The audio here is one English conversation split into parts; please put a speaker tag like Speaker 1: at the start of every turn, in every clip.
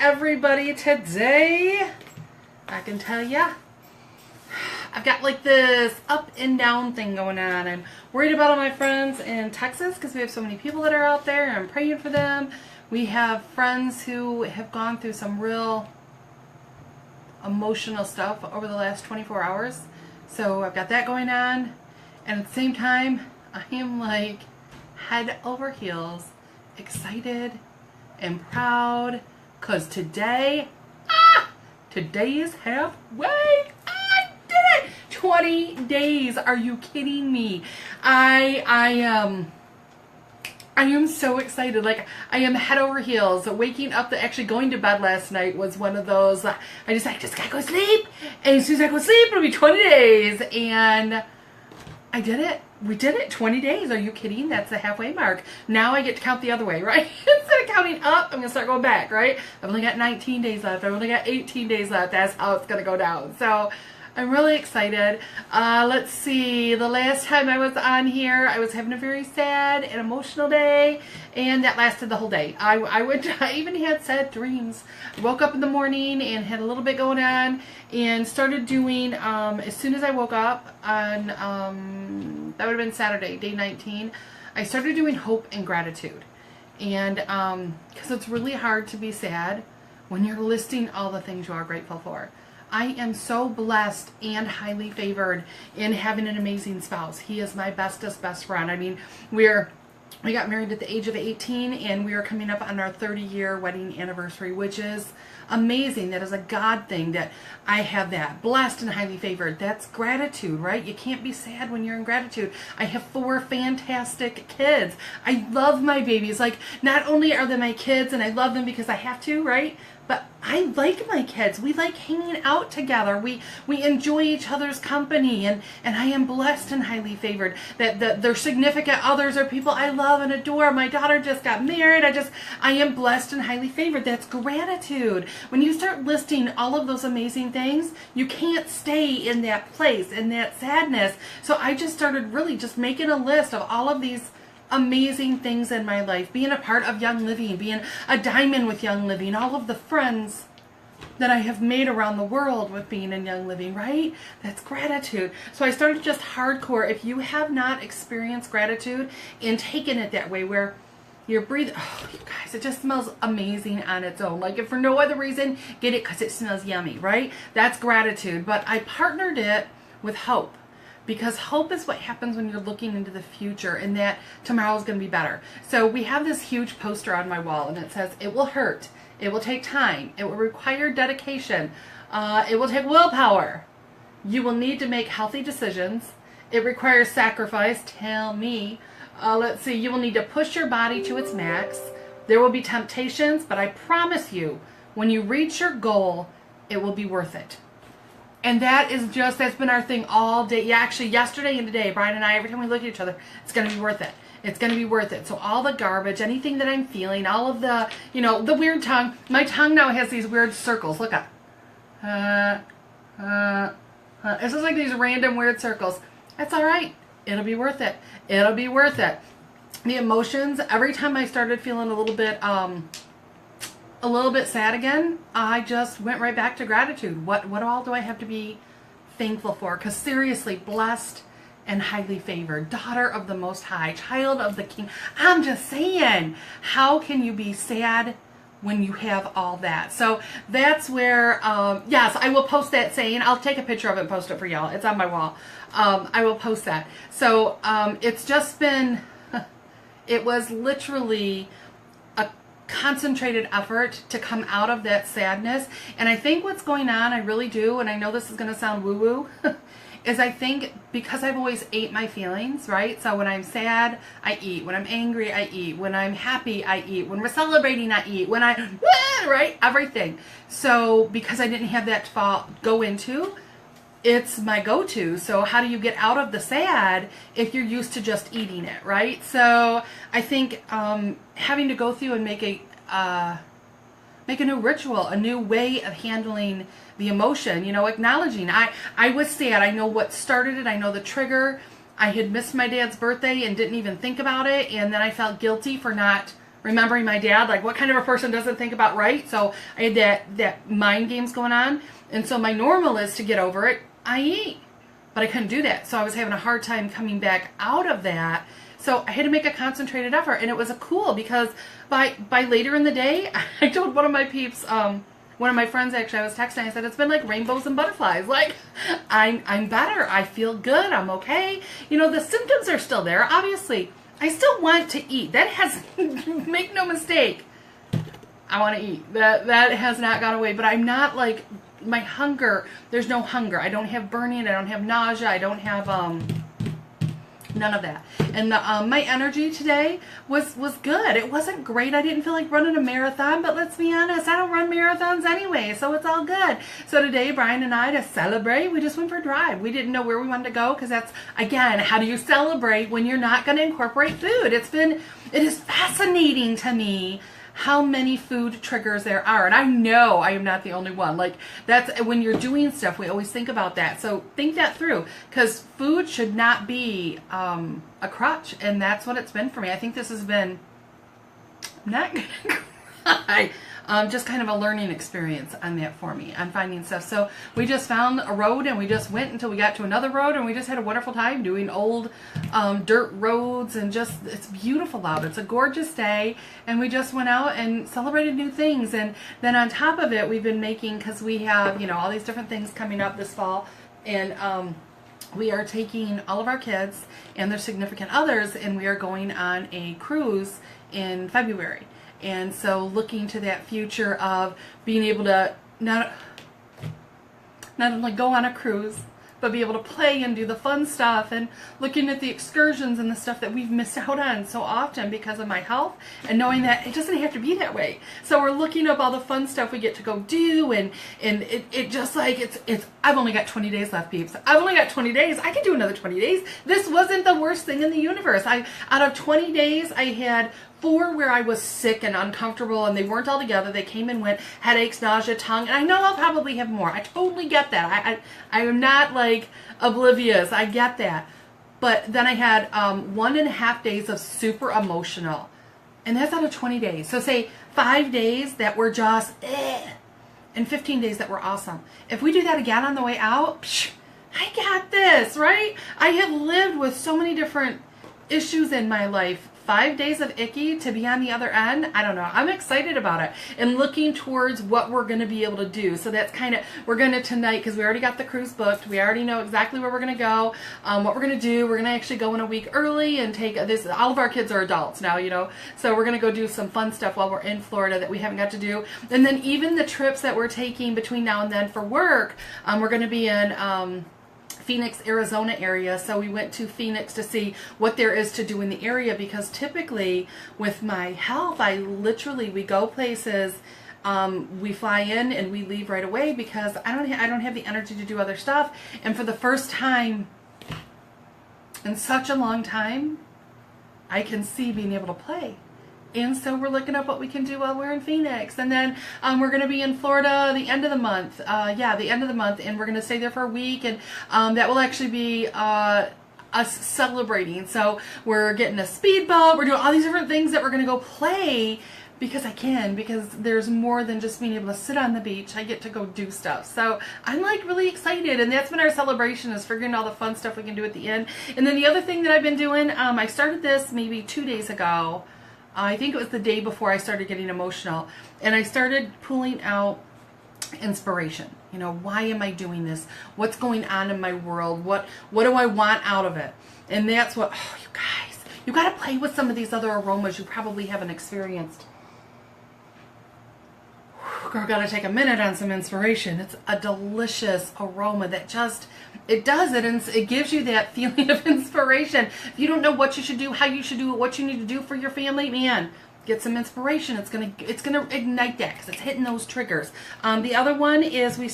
Speaker 1: everybody. Today, I can tell ya, I've got like this up and down thing going on. I'm worried about all my friends in Texas because we have so many people that are out there. I'm praying for them. We have friends who have gone through some real emotional stuff over the last 24 hours. So I've got that going on. And at the same time, I am like head over heels, excited and proud because today is halfway. I did it! 20 days. Are you kidding me? I am so excited. Like, I am head over heels. Waking up, actually going to bed last night was one of those, I just gotta go to sleep. And as soon as I go to sleep, it'll be 20 days. And I did it. We did it. 20 days. Are you kidding? That's the halfway mark. Now I get to count the other way, right? Instead of counting up, I'm going to start going back, right? I've only got 19 days left. I've only got 18 days left. That's how it's going to go down. So I'm really excited. Let's see. The last time I was on here, I was having a very sad and emotional day, and that lasted the whole day. I even had sad dreams. I woke up in the morning and had a little bit going on, and started doing, as soon as I woke up on, that would have been Saturday, day 19, I started doing hope and gratitude. And because it's really hard to be sad when you're listing all the things you are grateful for. I am so blessed and highly favored in having an amazing spouse. He is my bestest best friend. I mean, we got married at the age of 18, and we are coming up on our 30-year wedding anniversary, which is amazing. That is a God thing that I have that. Blessed and highly favored. That's gratitude, right? You can't be sad when you're in gratitude. I have 4 fantastic kids. I love my babies. Like, not only are they my kids and I love them because I have to, right? But I like my kids. We like hanging out together. We enjoy each other's company, and I am blessed and highly favored that their significant others are people I love and adore. My daughter just got married. I am blessed and highly favored. That's gratitude. When you start listing all of those amazing things, you can't stay in that place, in that sadness. So I just started really just making a list of all of these amazing things in my life, being a part of Young Living, being a diamond with Young Living, all of the friends that I have made around the world with being in Young Living, right? That's gratitude. So I started just hardcore. If you have not experienced gratitude and taken it that way, where you're breathing, oh, you guys, it just smells amazing on its own. Like, if for no other reason, get it because it smells yummy, right? That's gratitude. But I partnered it with hope. Because hope is what happens when you're looking into the future and that tomorrow's going to be better. So we have this huge poster on my wall, and it says, it will hurt. It will take time. It will require dedication. It will take willpower. You will need to make healthy decisions. It requires sacrifice. Tell me. Let's see. You will need to push your body to its max. There will be temptations, but I promise you, when you reach your goal, it will be worth it. And that's been our thing all day. Yeah, actually, yesterday and today, Brian and I, every time we look at each other, it's going to be worth it. It's going to be worth it. So all the garbage, anything that I'm feeling, all of the, the weird tongue. My tongue now has these weird circles. Look up. It's just like these random weird circles. That's all right. It'll be worth it. It'll be worth it. The emotions, every time I started feeling a little bit sad again, I just went right back to gratitude. What all do I have to be thankful for? Because seriously, blessed and highly favored, daughter of the Most High, child of the King. I'm just saying, how can you be sad when you have all that? So that's where, yes, I will post that saying. I'll take a picture of it and post it for y'all. It's on my wall. I will post that. So it's just been, it was literally a concentrated effort to come out of that sadness. And I think what's going on, I really do, and I know this is going to sound woo-woo, is I think because I've always ate my feelings, right? So when I'm sad, I eat. When I'm angry, I eat. When I'm happy, I eat. When we're celebrating, I eat. When right? Everything. So because I didn't have that to go into, it's my go-to. So how do you get out of the sad if you're used to just eating it, right? So I think having to go through and make a new ritual, a new way of handling the emotion, acknowledging I was sad. I know what started it. I know the trigger. I had missed my dad's birthday and didn't even think about it. And then I felt guilty for not remembering my dad, like what kind of a person doesn't think about right? So I had that mind games going on. And so my normal is to get over it, I eat. But I couldn't do that. So I was having a hard time coming back out of that. So I had to make a concentrated effort. And it was cool because by later in the day, I told one of my peeps, one of my friends actually, I was texting, I said, it's been like rainbows and butterflies. Like, I'm better. I feel good. I'm okay. You know, the symptoms are still there, obviously. I still want to eat. That has, make no mistake, I want to eat. That has not gone away. But I'm not like, my hunger, there's no hunger. I don't have burning. I don't have nausea. I don't have none of that. And my energy today was good. It wasn't great. I didn't feel like running a marathon, but let's be honest, I don't run marathons anyway, so it's all good. So today, Brian and I, to celebrate, we just went for a drive. We didn't know where we wanted to go because that's, again, how do you celebrate when you're not going to incorporate food? It is fascinating to me how many food triggers there are. And I know I am not the only one. Like, that's when you're doing stuff, we always think about that. So think that through, because food should not be a crutch. And that's what it's been for me. I think this has been, I'm not gonna cry, just kind of a learning experience on that for me. I'm finding stuff. So we just found a road and we just went until we got to another road, and we just had a wonderful time doing old dirt roads, and just, it's beautiful out. It's a gorgeous day, and we just went out and celebrated new things. And then on top of it, we've been making, because we have, you know, all these different things coming up this fall, and we are taking all of our kids and their significant others, and we are going on a cruise in February. And so looking to that future of being able to not only go on a cruise, but be able to play and do the fun stuff, and looking at the excursions and the stuff that we've missed out on so often because of my health, and knowing that it doesn't have to be that way. So we're looking up all the fun stuff we get to go do, and it just like, it's I've only got 20 days left, peeps. I've only got 20 days. I can do another 20 days. This wasn't the worst thing in the universe. Out of 20 days, I had 4 where I was sick and uncomfortable, and they weren't all together. They came and went, headaches, nausea, tongue, and I know I'll probably have more. I totally get that. I am not like oblivious. I get that. But then I had 1.5 days of super emotional, and that's out of 20 days. So say 5 days that were just and 15 days that were awesome. If we do that again on the way out, psh, I got this, right? I have lived with so many different issues in my life. 5 days of icky to be on the other end, I don't know. I'm excited about it and looking towards what we're going to be able to do. So that's kind of, we're going to tonight, because we already got the cruise booked. We already know exactly where we're going to go, what we're going to do. We're going to actually go in a week early and take this. All of our kids are adults now, you know, so we're going to go do some fun stuff while we're in Florida that we haven't got to do. And then even the trips that we're taking between now and then for work, we're going to be in Phoenix, Arizona area. So we went to Phoenix to see what there is to do in the area, because typically with my health, we go places, we fly in and we leave right away because I don't have the energy to do other stuff. And for the first time in such a long time, I can see being able to play. And so we're looking up what we can do while we're in Phoenix. And then we're going to be in Florida the end of the month. The end of the month. And we're going to stay there for a week. And that will actually be us celebrating. So we're getting a speedboat. We're doing all these different things that we're going to go play because because there's more than just being able to sit on the beach. I get to go do stuff. So I'm like really excited. And that's been our celebration, is figuring all the fun stuff we can do at the end. And then the other thing that I've been doing, I started this maybe 2 days ago. I think it was the day before I started getting emotional, and I started pulling out inspiration. You know, why am I doing this? What's going on in my world? What do I want out of it? And that's what, you guys, you got to play with some of these other aromas you probably haven't experienced. Girl, got to take a minute on some inspiration. It's a delicious aroma that just, it does it, and it gives you that feeling of inspiration. If you don't know what you should do, how you should do it, what you need to do for your family, man, get some inspiration. It's gonna ignite that, because it's hitting those triggers. The other one is I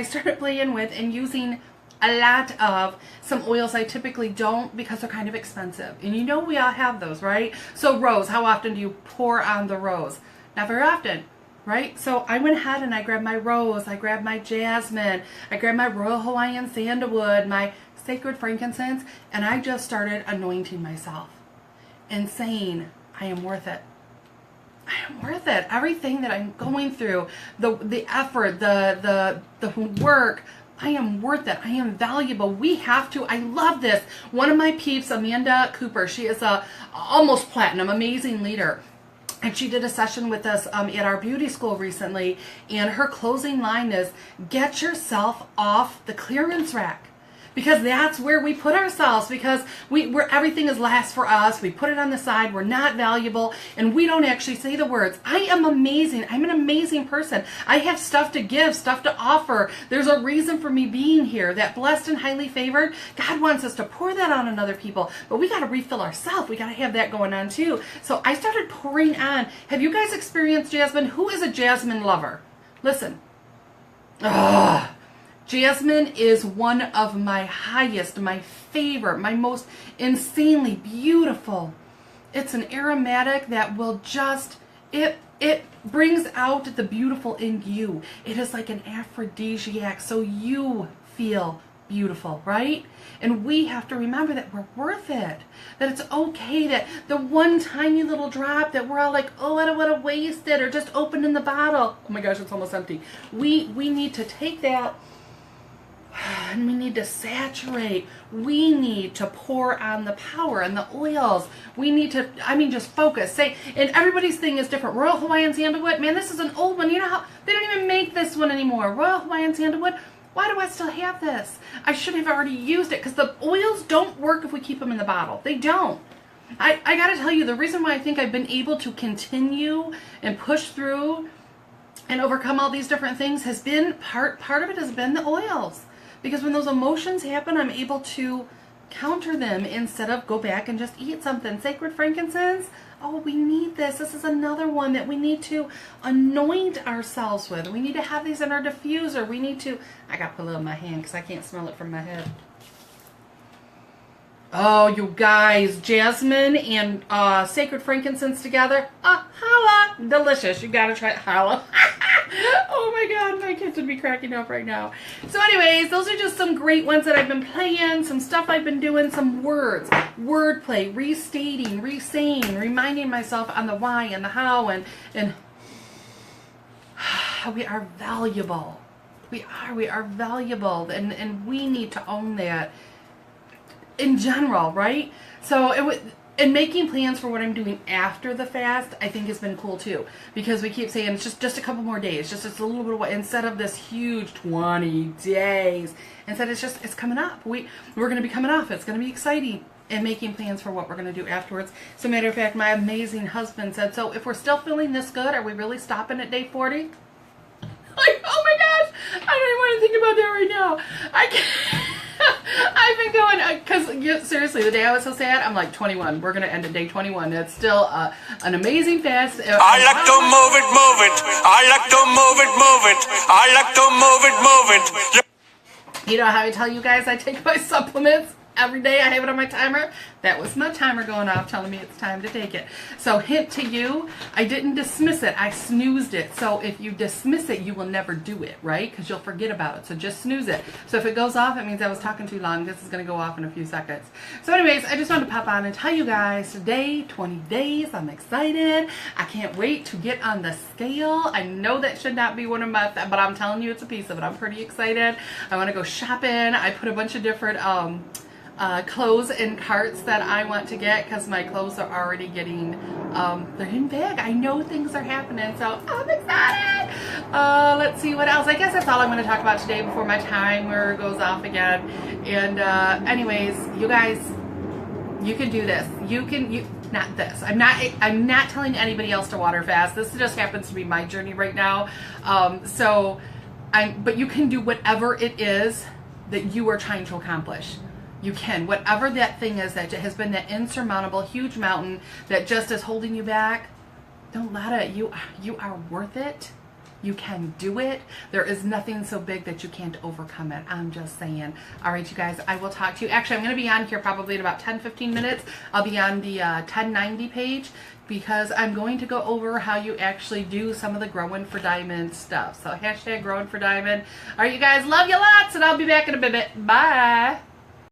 Speaker 1: started playing with and using a lot of some oils I typically don't, because they're kind of expensive. And you know we all have those, right? So rose, how often do you pour on the rose? Not very often. Right? So I went ahead and I grabbed my rose, I grabbed my jasmine, I grabbed my Royal Hawaiian sandalwood, my sacred frankincense, and I just started anointing myself and saying, I am worth it. I'm worth it. Everything that I'm going through, the effort, the work, I am worth it. I am valuable. We have to. I love this. One of my peeps, Amanda Cooper, she is a almost platinum, amazing leader. And she did a session with us at our beauty school recently. And her closing line is, get yourself off the clearance rack. Because that's where we put ourselves, because we're everything is last for us. We put it on the side. We're not valuable, and we don't actually say the words. I am amazing. I'm an amazing person. I have stuff to give, stuff to offer. There's a reason for me being here. That blessed and highly favored, God wants us to pour that on other people, but we got to refill ourselves. We got to have that going on too. So I started pouring on. Have you guys experienced jasmine? Who is a jasmine lover? Listen. Jasmine is one of my highest, my favorite, my most insanely beautiful. It's an aromatic that will just, it brings out the beautiful in you. It is like an aphrodisiac, so you feel beautiful, right? And we have to remember that we're worth it. That it's okay that the one tiny little drop that we're all like, oh, I don't want to waste it, or just open in the bottle. Oh my gosh, it's almost empty. We need to take that, and we need to saturate. We need to pour on the power and the oils. We need to, just focus. Say, and everybody's thing is different. Royal Hawaiian Sandalwood, man, this is an old one. You know how, they don't even make this one anymore. Royal Hawaiian Sandalwood, why do I still have this? I should have already used it, because the oils don't work if we keep them in the bottle. They don't. I got to tell you, the reason why I think I've been able to continue and push through and overcome all these different things has been, part of it has been the oils. Because when those emotions happen, I'm able to counter them instead of go back and just eat something. Sacred frankincense, oh, we need this. This is another one that we need to anoint ourselves with. We need to have these in our diffuser. We need to, I got to put a little in my hand because I can't smell it from my head. Oh, you guys, jasmine and sacred frankincense together. Holla, delicious. You got to try it. Holla. Oh my God, my kids would be cracking up right now. So anyways, those are just some great ones that I've been playing, some stuff I've been doing, some words, wordplay, restating, resaying, reminding myself on the why and the how, and we are valuable. We are valuable, and we need to own that in general, right? So and making plans for what I'm doing after the fast, I think has been cool too, because we keep saying it's just a couple more days, just a little bit of, instead of this huge 20 days. Instead, it's coming up. We're going to be coming off. It's going to be exciting, and making plans for what we're going to do afterwards. So, matter of fact, my amazing husband said, so if we're still feeling this good, are we really stopping at day 40? Like, oh my gosh, I don't even want to think about that right now. I can't. I've been going, because seriously, the day I was so sad, I'm like, 21. We're going to end at day 21. It's still an amazing fast.
Speaker 2: I like to move it, move it. I like to move it, move it. I like to move it, move it.
Speaker 1: You know how I tell you guys I take my supplements? Every day I have it on my timer. That was my timer going off telling me it's time to take it. So hint to you, I didn't dismiss it. I snoozed it. So if you dismiss it, you will never do it, right? Because you'll forget about it. So just snooze it. So if it goes off, it means I was talking too long. This is going to go off in a few seconds. So anyways, I just wanted to pop on and tell you guys today, 20 days. I'm excited. I can't wait to get on the scale. I know that should not be one of my, but I'm telling you it's a piece of it. I'm pretty excited. I want to go shopping. I put a bunch of different clothes in carts that I want to get, because my clothes are already getting, they're in bag. I know things are happening, so I'm excited. Let's see what else. I guess that's all I'm going to talk about today before my timer goes off again. And anyways, you guys, you can do this. Not this. I'm not telling anybody else to water fast. This just happens to be my journey right now. But you can do whatever it is that you are trying to accomplish. You can. Whatever that thing is that has been that insurmountable, huge mountain that just is holding you back, don't let it. You are worth it. You can do it. There is nothing so big that you can't overcome it. I'm just saying. All right, you guys, I will talk to you. Actually, I'm going to be on here probably in about 10-15 minutes. I'll be on the 1090 page, because I'm going to go over how you actually do some of the Growing for Diamond stuff. So hashtag Growing for Diamond. All right, you guys, love you lots, and I'll be back in a bit. Bye.